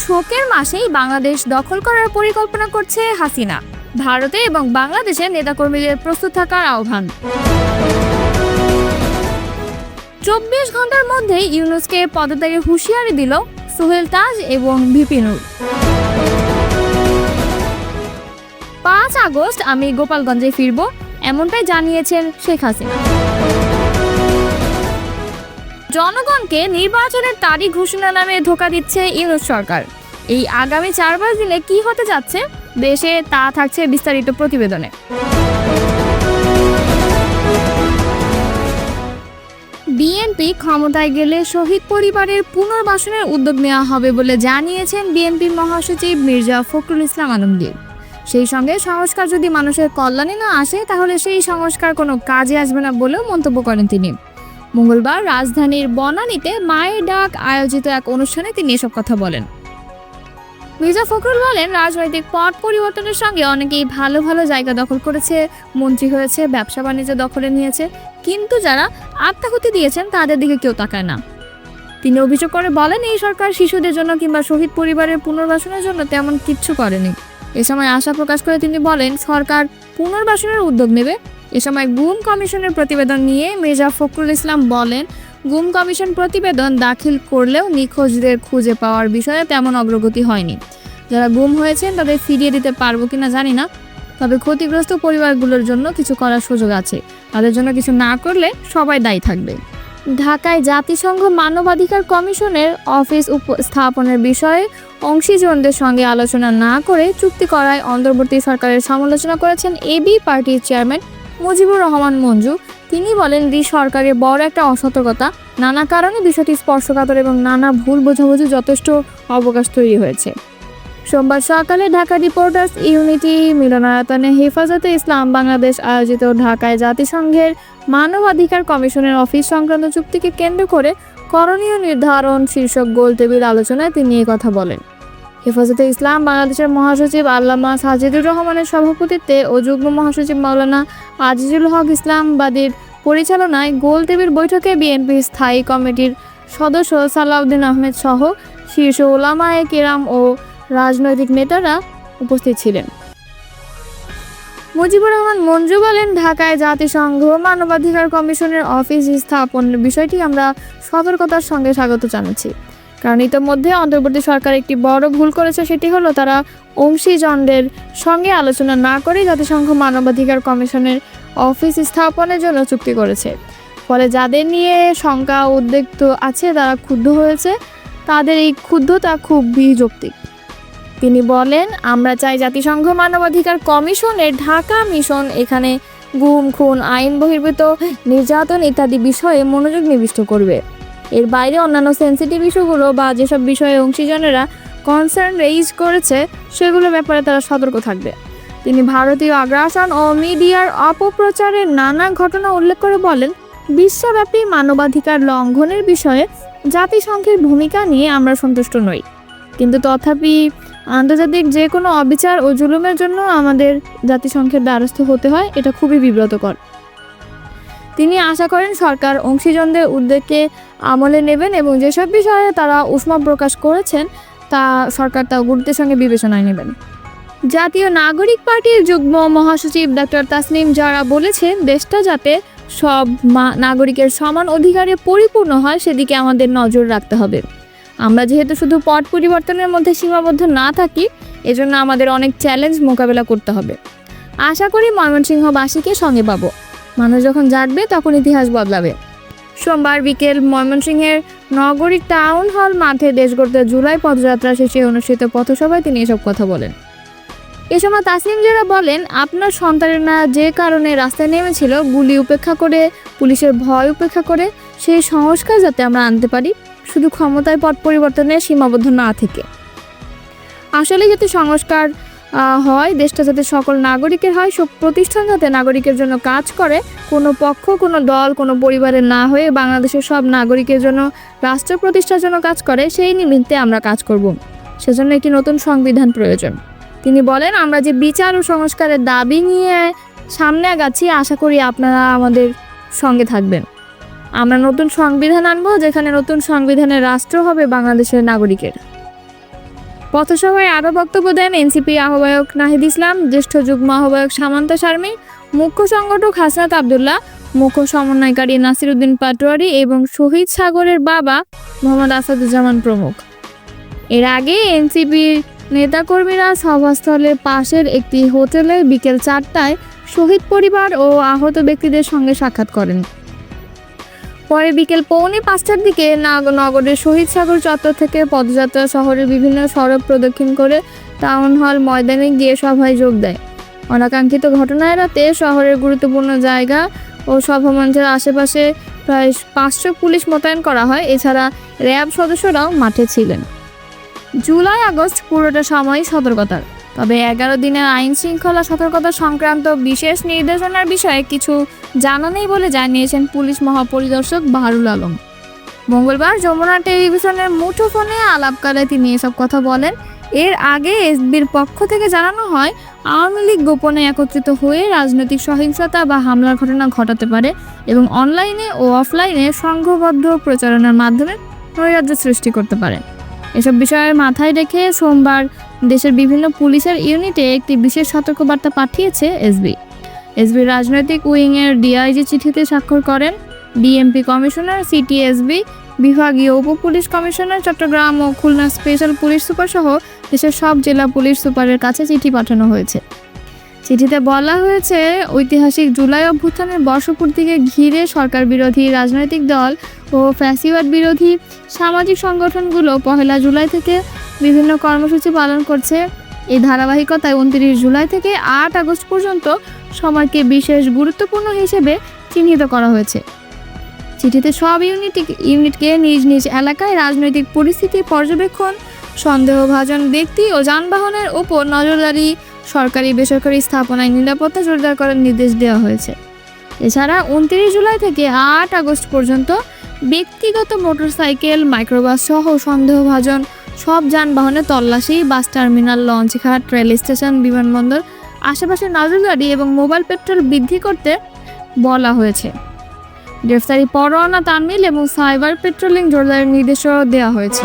শোকের মাসেই বাংলাদেশ দখল করার পরিকল্পনা করছে হাসিনা। ভারতে এবং বাংলাদেশের নেতাকর্মীদের প্রস্তুত থাকার আহ্বান। 24 ঘন্টার মধ্যেই ইউনূসকে পদত্যাগের হুঁশিয়ারি দিল সোহেল তাজ এবং ভিপি নূর। 5 আগস্ট আমি গোপালগঞ্জে ফিরব, এমনটাই জানিয়েছেন শেখ হাসিনা। জনগণকে নির্বাচনের তারিখ ঘোষণা নামে ধোঁকা দিচ্ছে ইউনূস সরকার। এই আগামী 4-5 দিনে কি হতে যাচ্ছে দেশে তা থাকছে বিস্তারিত প্রতিবেদনে। বিএনপি ক্ষমতায় গেলে শহীদ পরিবারের পুনর্বাসনের উদ্যোগ নেওয়া হবে বলে জানিয়েছেন বিএনপির মহাসচিব মির্জা ফখরুল ইসলাম আলমগীর। সেই সঙ্গে সংস্কার যদি মানুষের কল্যাণে না আসে তাহলে সেই সংস্কার কোনো কাজে আসবে না বলেও মন্তব্য করেন তিনি। মঙ্গলবার রাজধানীর বনানীতে মায়ের ডাক আয়োজিত এক অনুষ্ঠানে তিনি এসব কথা বলেন। মির্জা ফখরুল বলেন, রাজনৈতিক পট পরিবর্তনের সঙ্গে অনেকেই ভালো ভালো জায়গা দখল করেছে, মন্ত্রী হয়েছে, ব্যবসা বাণিজ্য দখলে নিয়েছে, কিন্তু যারা আত্মাহুতি দিয়েছেন তাদের দিকে কেউ তাকায় না। তিনি অভিযোগ করে বলেন, এই সরকার শিশুদের জন্য কিংবা শহীদ পরিবারের পুনর্বাসনের জন্য তেমন কিচ্ছু করেনি। এ সময় আশা প্রকাশ করে তিনি বলেন, সরকার পুনর্বাসনের উদ্যোগ নেবে। এ সময় গুম কমিশনের প্রতিবেদন নিয়ে মির্জা ফখরুল ইসলাম বলেন, গুম কমিশন প্রতিবেদন দাখিল করলেও নিখোঁজদের খুঁজে পাওয়ার বিষয়ে তেমন অগ্রগতি হয়নি। যারা গুম হয়েছেন তাদের ফিরিয়ে দিতে পারবো কিনা জানি না, তবে ক্ষতিগ্রস্ত পরিবারগুলোর জন্য কিছু করার সুযোগ আছে। তাদের জন্য কিছু না করলে সবাই দায়ী থাকবে। ঢাকায় জাতিসংঘ মানবাধিকার কমিশনের অফিস স্থাপনের বিষয়ে অংশীজনদের সঙ্গে আলোচনা না করে চুক্তি করায় অন্তর্বর্তী সরকারের সমালোচনা করেছেন এবি পার্টির চেয়ারম্যান মুজিবুর রহমান মঞ্জু। তিনি বলেন, সরকারের বড় একটা অসতর্কতা, নানা কারণে বিষয়টি স্পর্শকাতর এবং নানা ভুল বোঝাবুঝি যথেষ্ট অবকাশ তৈরি হয়েছে। সোমবার সকালে ঢাকা রিপোর্টার্স ইউনিটি মিলনায়তনে হেফাজতে ইসলাম বাংলাদেশ আয়োজিত ঢাকায় জাতিসংঘের মানবাধিকার কমিশনের অফিস সংক্রান্ত চুক্তিকে কেন্দ্র করে করণীয় নির্ধারণ শীর্ষক গোলটেবিল আলোচনায় তিনি এই কথা বলেন। হেফাজতে ইসলাম বাংলাদেশের মহাসচিব আল্লামা সাজিদুর রহমানের সভাপতিত্বে ও যুগ্ম মহাসচিব মাওলানা আজিজুল হক ইসলামবাদীর পরিচালনায় গোলটেবিল বৈঠকে বিএনপির স্থায়ী কমিটির সদস্য সালাউদ্দিন আহমেদ সহ শীর্ষ উলামায়ে কেরাম ও রাজনৈতিক নেতারা উপস্থিত ছিলেন। মুজিবুর রহমান মঞ্জু বলেন, ঢাকায় জাতিসংঘ মানবাধিকার কমিশনের অফিস স্থাপনের বিষয়টি আমরা সতর্কতার সঙ্গে স্বাগত জানাচ্ছি, কারণ ইতিমধ্যে অন্তর্বর্তী সরকার একটি বড় ভুল করেছে। সেটি হলো তারা অংশীজনদের সঙ্গে আলোচনা না করে জাতিসংঘ মানবাধিকার কমিশনের অফিস স্থাপনের জন্য চুক্তি করেছে। ফলে যাদের নিয়ে শঙ্কা উদ্বেগ আছে তারা ক্ষুব্ধ হয়েছে, তাদের এই ক্ষুব্ধতা খুব বিযৌক্তিক। তিনি বলেন, আমরা চাই জাতিসংঘ মানবাধিকার কমিশনের ঢাকা মিশন এখানে গুম, খুন, আইন বহির্ভূত নির্যাতন ইত্যাদি বিষয়ে মনোযোগ নিবিষ্ট করবে। এর বাইরে অন্যান্য সেন্সিটিভ ইস্যুগুলো বা যেসব বিষয়ে অংশীজনেরা কনসার্ন রেইজ করেছে সেগুলোর ব্যাপারে তারা সতর্ক থাকবে। তিনি ভারতীয় আগ্রাসন ও মিডিয়ার অপপ্রচারের নানা ঘটনা উল্লেখ করে বলেন, বিশ্বব্যাপী মানবাধিকার লঙ্ঘনের বিষয়ে জাতিসংঘের ভূমিকা নিয়ে আমরা সন্তুষ্ট নই, কিন্তু তথাপি আন্তর্জাতিক যে কোনো অবিচার ও জুলুমের জন্য আমাদের জাতিসংঘের দ্বারস্থ হতে হয়, এটা খুবই বিব্রতকর। তিনি আশা করেন সরকার অংশীজনদের উদ্বেগকে আমলে নেবেন এবং যেসব বিষয়ে তারা উষ্মা প্রকাশ করেছেন তা সরকার তা গুরুত্বের সঙ্গে বিবেচনায় নেবেন। জাতীয় নাগরিক পার্টির যুগ্ম মহাসচিব ডক্টর তাসনিম জারা বলেছেন, দেশটা যাতে সব নাগরিকের সমান অধিকারে পরিপূর্ণ হয় সেদিকে আমাদের নজর রাখতে হবে। আমরা যেহেতু শুধু পট পরিবর্তনের মধ্যে সীমাবদ্ধ না থাকি, এজন্য আমাদের অনেক চ্যালেঞ্জ মোকাবেলা করতে হবে। আশা করি ময়মনসিংহবাসীকে সঙ্গে পাবো। মানুষ যখন জাগবে তখন ইতিহাস বদলাবে। সোমবার বিকেল ময়মনসিংহের নগরীর টাউন হল মাঠে দেশ গড়তে জুলাই পদযাত্রা শেষে অনুষ্ঠিত পথসভায় তিনি এসব কথা বলেন। এ সময় তাসনিম জারা বলেন, আপনার সন্তানেরা যে কারণে রাস্তায় নেমেছিল, গুলি উপেক্ষা করে, পুলিশের ভয় উপেক্ষা করে, সেই সংস্কার যাতে আমরা আনতে পারি, শুধু ক্ষমতায় পট পরিবর্তনে সীমাবদ্ধ না থেকে। আসলে যাতে সংস্কার হয়, দেশটা যাতে সকল নাগরিকের হয়, সব প্রতিষ্ঠান যাতে নাগরিকের জন্য কাজ করে, কোনো পক্ষ, কোনো দল, কোনো পরিবারের না হয়ে বাংলাদেশের সব নাগরিকের জন্য রাষ্ট্র প্রতিষ্ঠার জন্য কাজ করে, সেই নিমিত্তে আমরা কাজ করব। সেজন্য একটি নতুন সংবিধান প্রয়োজন। তিনি বলেন, আমরা যে বিচার ও সংস্কারের দাবি নিয়ে সামনে আগাচ্ছি, আশা করি আপনারা আমাদের সঙ্গে থাকবেন। আমরা নতুন সংবিধান আনবো, যেখানে নতুন সংবিধানের রাষ্ট্র হবে বাংলাদেশের নাগরিকের। পথসভায় আরও বক্তব্য দেন এনসিপি আহ্বায়ক নাহিদ ইসলাম, জ্যেষ্ঠ যুগ্ম আহ্বায়ক সামান্তা শারমী, মুখ্য সংগঠক হাসনাত আবদুল্লাহ, মুখ্য সমন্বয়কারী নাসিরউদ্দিন পাটোয়ারি এবং শহীদ সাগরের বাবা মোহাম্মদ আসাদুজ্জামান প্রমুখ। এর আগে এনসিপির নেতাকর্মীরা সভাস্থলের পাশের একটি হোটেলে বিকেল 4টায় শহীদ পরিবার ও আহত ব্যক্তিদের সঙ্গে সাক্ষাৎ করেন। পরে বিকেল 4:45টার দিকে নগরের শহীদ সাগর চত্বর থেকে পদযাত্রা শহরের বিভিন্ন সড়ক প্রদক্ষিণ করে টাউন হল ময়দানে গিয়ে সভায় যোগ দেয়। অনাকাঙ্ক্ষিত ঘটনা এড়াতে শহরের গুরুত্বপূর্ণ জায়গা ও সভামঞ্চের আশেপাশে প্রায় 500 পুলিশ মোতায়েন করা হয়। এছাড়া র্যাব সদস্যরাও মাঠে ছিলেন। জুলাই আগস্ট পুরোটা সময় সতর্কতার, তবে 11 দিনের আইন শৃঙ্খলা সতর্কতা সংক্রান্ত বিশেষ নির্দেশনার বিষয়ে কিছু জানা নেই বলে জানিয়েছেন পুলিশ মহাপরিদর্শক বাহারুল আলম। মঙ্গলবার যমুনা টেলিভিশনের মুঠোফোনে আলাপকালে তিনি এসব কথা বলেন। এর আগে এসবির পক্ষ থেকে জানানো হয়, আওয়ামী লীগ গোপনে একত্রিত হয়ে রাজনৈতিক সহিংসতা বা হামলার ঘটনা ঘটাতে পারে এবং অনলাইনে ও অফলাইনে সংঘবদ্ধ প্রচারণার মাধ্যমে নৈরাজ্য সৃষ্টি করতে পারে। এসব বিষয়ে মাথায় রেখে সোমবার দেশের বিভিন্ন পুলিশের ইউনিটে একটি বিশেষ সতর্কবার্তা পাঠিয়েছে এসবির রাজনৈতিক উইংয়ের ডিআইজি চিঠিতে স্বাক্ষর করেন। ডিএমপি কমিশনার, সিটিএসবি বিভাগীয় উপপুলিশ কমিশনার, চট্টগ্রাম ও খুলনা স্পেশাল পুলিশ সুপার সহ দেশের সব জেলা পুলিশ সুপারের কাছে চিঠি পাঠানো হয়েছে। চিঠিতে বলা হয়েছে, ঐতিহাসিক জুলাই অভ্যুত্থানের বর্ষপূর্তিকে ঘিরে সরকার বিরোধী রাজনৈতিক দল ও ফ্যাসিবাদ বিরোধী সামাজিক সংগঠনগুলো 1 জুলাই থেকে বিভিন্ন কর্মসূচি পালন করছে। এই ধারাবাহিকতায় 29 জুলাই থেকে 8 আগস্ট পর্যন্ত সময়কে বিশেষ গুরুত্বপূর্ণ হিসেবে চিহ্নিত করা হয়েছে। চিঠিতে সব ইউনিটকে নিজ নিজ এলাকায় রাজনৈতিক পরিস্থিতি পর্যবেক্ষণ, সন্দেহভাজন ব্যক্তি ও যানবাহনের উপর নজরদারি, সরকারি বেসরকারি স্থাপনায় নিরাপত্তা জোরদার করার নির্দেশ দেওয়া হয়েছে। এছাড়া 29 জুলাই থেকে 8 আগস্ট পর্যন্ত ব্যক্তিগত মোটরসাইকেল, মাইক্রোবাস সহ সন্দেহভাজন সব যানবাহনে তল্লাশি, বাস টার্মিনাল, লঞ্চঘাট, রেল স্টেশন, বিমানবন্দর আশেপাশে নজরদারি এবং মোবাইল পেট্রোল বৃদ্ধি করতে বলা হয়েছে। গ্রেফতারি পরোয়ানা তামিল এবং সাইবার পেট্রোলিং জোরদারের নির্দেশও দেওয়া হয়েছে।